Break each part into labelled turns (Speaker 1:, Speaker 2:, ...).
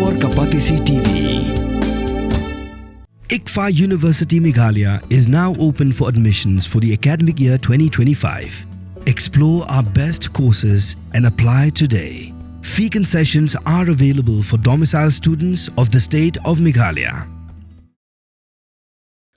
Speaker 1: और Kapatisi TV. ICFA University Meghalaya is now open for admissions for the academic year 2025. Explore our best courses and apply today. Fee concessions are available for domicile students of the state of Meghalaya.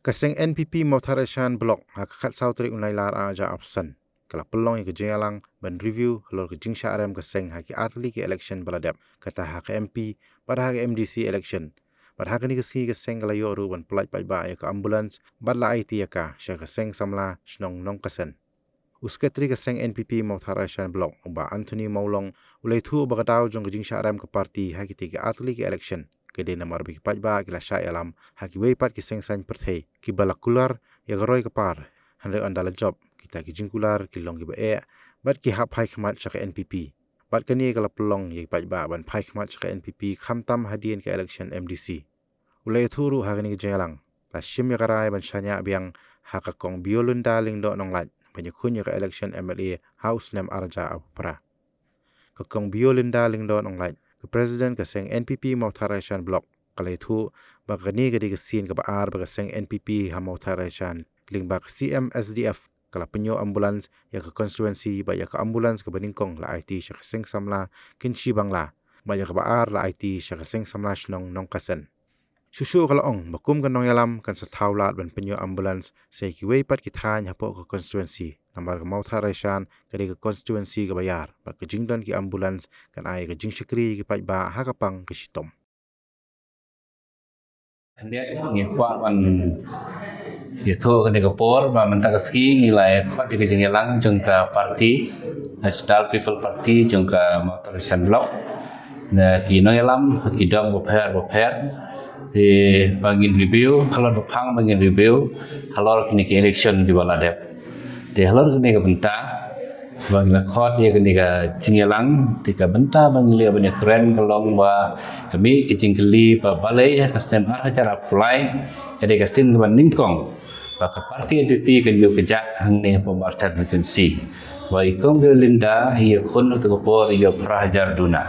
Speaker 2: Kaseng NPP Motareshan Block hakakat sautri unailar aja absen. Kalau pelong yang kejengalang ban review halor kejing syarem kaseng haki atli ke election baladap kata hak MP pada hak MDC election. Pada hak ni kesi kaseng kalau yoru ban pelaj pajba ya ke ambulans badla IT ya ka syak kaseng samla snong nong kasen. Usketri kaseng NPP Motareshan Block uba Anthony Maulong ulai tu uba katau jong kejing syarem ke parti haki tiga atli ke election. Kede namar bagi pajba kila syai alam haki weipat kiseng san perthei ki balak kular ya garoi kepar handai andala job kita ki jingkular ki long ki bae bat ki hap hai khmat chaka NPP bat kani kala pelong ye pajba ban phai khmat chaka NPP khamtam hadien ke election MDC ulai thuru hagani ki jengalang la shim ya karai ban shanya biang hakakong biolunda lingdo nonglat banyakun ya ke election MLA house nam arja apra kakong biolunda lingdo nonglat ke Presiden kaseng NPP Motareshan Block kalai thu bagani gadi kesin ke baar bagaseng NPP ha Motareshan ling bag CM SDF kala penyo ambulans ya ke konstituensi ba ya ke ambulans ke beningkong la IT sya kaseng samla kinchi bangla ba ya ke baar la IT sya kaseng samla snong nong kasen susu kala ong bakum kan nong yalam kan sathaulat ban penyo ambulans sei ki weipat ki than ha po ke konstituensi nambar ke Motareshan kadi ke konstituensi ke bayar ba ke jingdon ki ambulans kan ai ke jing syakri ki pajba ha kapang ke sitom
Speaker 3: dia ngi kwa man itu kan ke por ba man ski ngilai kwa di jengelang jengka parti National People Party jengka Motareshan Block na ki no yalam idang boper di bangin review kalau bepang bangin review halor kini ke election di baladep di halor kini ke benta bangin khot dia kini ke jingelang tika benta bangin le banyak keren kalong ba kami kijingkeli ba balai kastem acara fly jadi kasin ban ningkong ba ke parti NPP kan yo kejak hang ne pemartan agensi ba ikong linda ia kon to por ia prahajar duna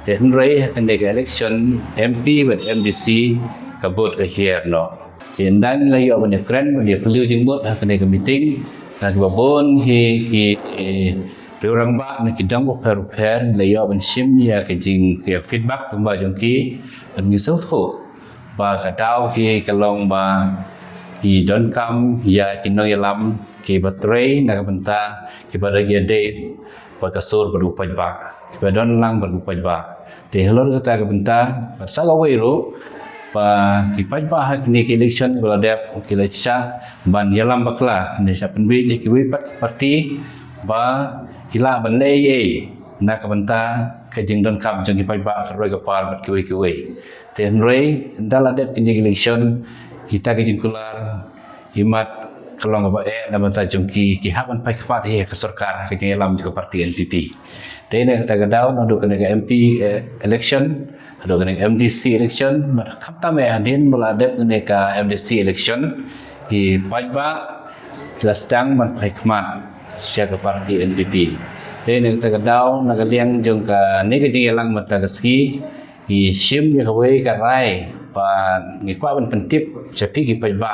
Speaker 3: dan rei kan ke election MP dan MDC kabut ke here no indang lai yo banyak keren dia perlu jingbot kan ke meeting dan babon hi orang ba na kidang bo per lai yo ban sim ya ke jing ke feedback ba jongki dan ngisau tho ba ka dau ki kalong ba ki don kam ya kino yalam ki batrei na benta ki badagi de ba kasur berupa ba ki badon lang berupa ba te halor kata ke benta sa gawero pa ki pajba hak ni election bala dep ki lecha ban yalam bakla ni sa penbi ki wipat parti ba kila ban leye na ka benta ke jing don kam jong ki pajba roi ka par bat ki we te roi dala dep ni election kita ke jingkular himat kalong ba na benta jong ki haban pai kpat he ke sarkar ke yalam ke parti NPP tene kata gadau no do ke MP election do ke MDC election khamta me hadin meladep ne ka MDC election di pajba kelasdang man hikmat sia ke parti NPP tene kata gadau na galiang jong ka ne ke jelang mata gaski di sim ya kawai karai pa ngikwa ban pentip capi ki pajba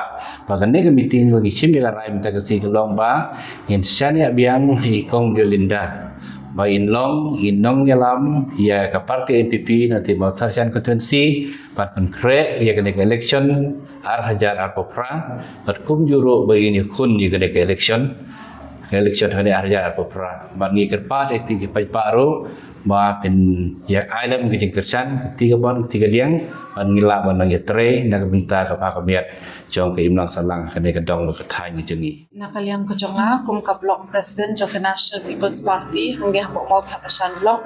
Speaker 3: pa ne ke meeting bagi sim ya karai mata gaski kelong ba in syania biang hikong Yolinda ba inlong inong yalam ya ke parti NPP nanti Motareshan konstituensi pat penkre ya ke election ar hajar ar popra pat kum juro ba ini kun ya ke election hari ar hajar ar popra ba ngi kerpat ki pajparo ba pen ya island ke jengkersan tiga liang ban ngila ban nang yetre na benta ka pa kamiat jong ke imlang salang kene ke dong ke thai ni jengi
Speaker 4: nakaliang ko jonga kum ka block president of the National People's Party hangge mo Motareshan Block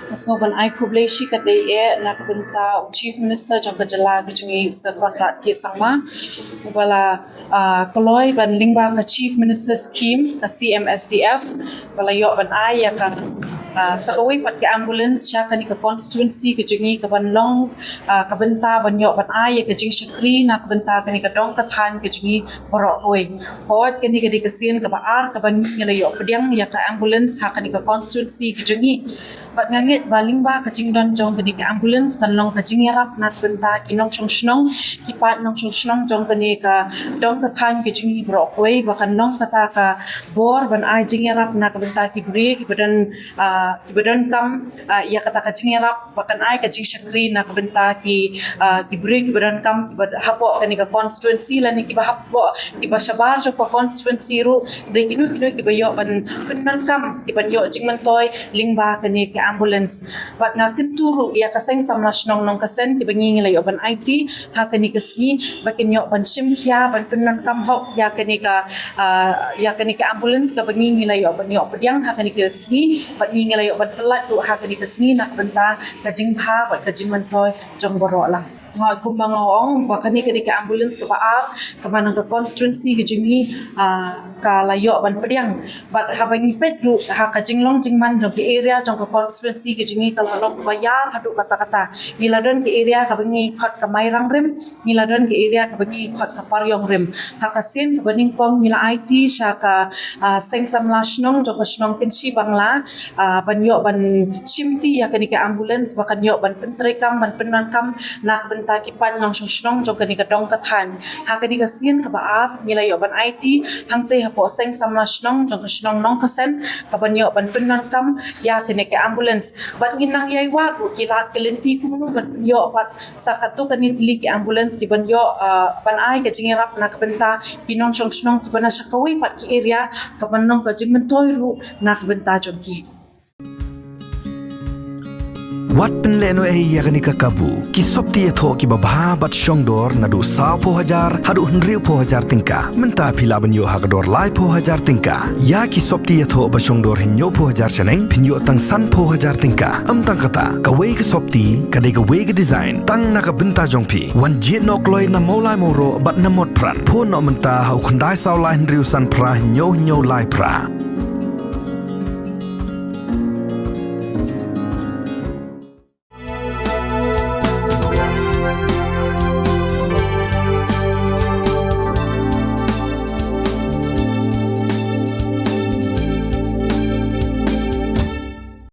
Speaker 4: nasgo ban ai kubleshi ka dei e na ka benta chief minister jong ka jala ke jengi sa kontrak ke sangma bala koloi ban lingba ka chief minister scheme ka CMSDF bala yo ban ai ya ka sa kawai pat ke ambulance siya kani ka constituency ke jengi ka ban long ka benta ban yo ban ai ka jing syakri na ka benta kani ka dong ka than ke jengi borok oi hot kani ka dikasin ka baar ka ban ngila yo pediang ya ka ambulance ha kani ka constituency ke jengi bat ngangit baling ba kajing don jong kani ka ambulance kan long kajing yarap nat benta kinong snong ki pat nong snong jong kani ka dong ka khan kajing hi brok wei ba kan nong kata ka bor ban ai jing yarap na ka benta ki gri ki badan kam ya kata kajing yarap ba kan ai kajing shakri na ka benta ki gri ki badan kam hapo kani ka constituency la ni ki ba hapo ki ba shabar jo ka constituency ru bre kinu ki ba yo ban penan kam ki ban yo jing man toy lingba kani ka ambulance bat nga kenturu ya kaseng samlas nong kasen ki bangi ngila yo ban IT ha kani kasni bakin yo ban simkya ban penan kam hok ya kani ka ambulance ka bangi ngila yo ban yo pediang ha kani kasni bat ngi ngila yo ban telat tu ha kani kasni nak benta kajing pha bat kajing man toy jong borok lang ngoi kumbang ong bakani ka ambulance ka baar ka manang ka constituency ka jingi ka layo ban pediang bat ha bangi petru ha ka jinglong jingman jong ki area jong ka constituency ka jingi ka long bayar hadu kata niladon ki area ka bangi khot ka mairang rem niladon ki area ka bangi khot ka paryong rem ha ka sin ka baning pom nila IT sha ka seng samla shnong jong ka shnong kinsi bangla ban yo ban shimti ya kani ka ambulance bakan yo ban pentrekam ban penan kam nak ta ki pan nong snong jong kani ka dong ka than ha kani ka sin ka baap nila yo ban IT hang te ha po seng samla snong jong ka snong nong ka sen ka ban yo ban penan kam ya kani ka ambulance bat ginang yai wa ku ki lat kelenti ku nu ban yo pat sakatu kani tili ki ambulance ki ban yo ban ai ka jingirap na ka benta kinong snong ki ban sa kawi pat ki area ka ban nong ka jingmentoy ru na ka benta jong ki
Speaker 1: Wat penleno yakni ka kabu ki sopti etho ki babha bat shongdor nadu sa po hajar hadu hundriu po hajar tingka menta phila banyo hagador lai po hajar tingka ya ki sopti etho ba shongdor hinyo po hajar seneng pinyo tang san po hajar tingka tang kata ka wei ki sopti ka de ka wei ki design tang na ka benta jongpi wan jit nok loi na molai moro bat na mot pran po no menta hau khandai saw lai hundriu san pra hinyo lai pra